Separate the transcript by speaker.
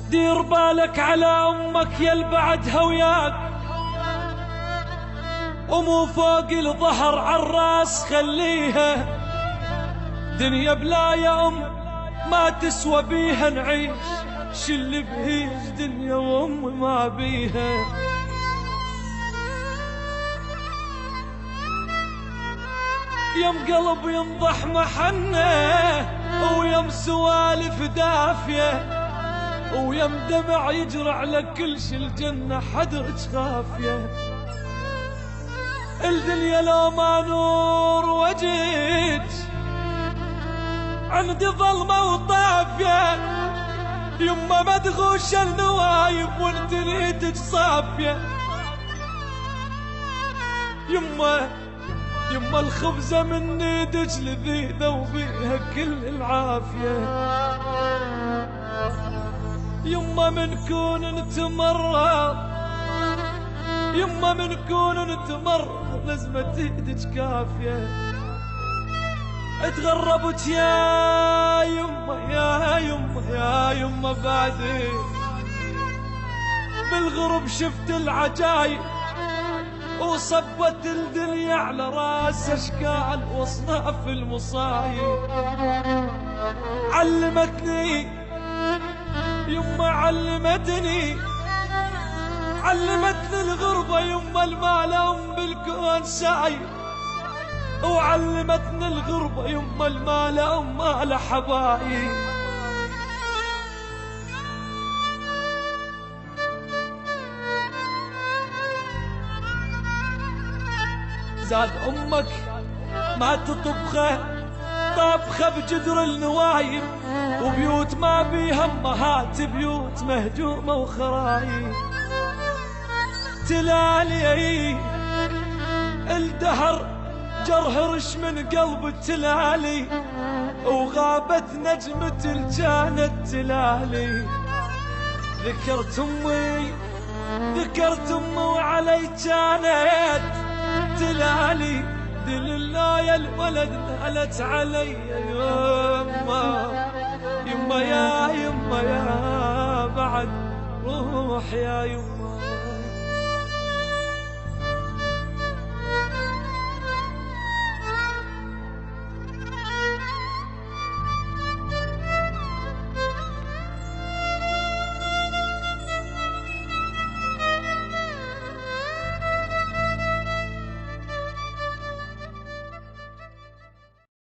Speaker 1: دير بالك على أمك يا البعدها وياك، ومو فوق الظهر عالراس خليها، دنيا بلا يا أم ما تسوى بيها نعيش، شل بهيج دنيا وأم ما بيها. يم قلب ينضح محنه، ويم سوالف دافيه، ويم دمع يجرى على كل شي الجنة حدرج خافية. الدنيا لو ما نور وجيت عندي ظلمة وطافية، يما مدغوش النوايب وانت ريتك صافية. يما الخبزة من ايدك لذيذة وبيها كل العافية. يما من كون نتمرض، يما من كون نتمرض لازمة ايدك كافية. اتغربت يا يما بعدين، بالغرب شفت العجايب، وصبت الدنيا على راس اشكال واصناف المصايب. علمتني يما علمتني الغربة يما المال ام بالكون سايب، وعلمتني الغربة يما المال ام مال حبايب. زاد امك ما تطبخه طبخه بجدر النوايب، وبيوت ما بيها امهات بيوت مهجومه وخرايب. تلالي الدهر جرهرش من قلب التلالي، وغابت نجمة الجانت تلالي. ذكرت امي وعلي جانت تلالي، دل الله يا الولد نالت علي. يما يا بعد روح يا يما.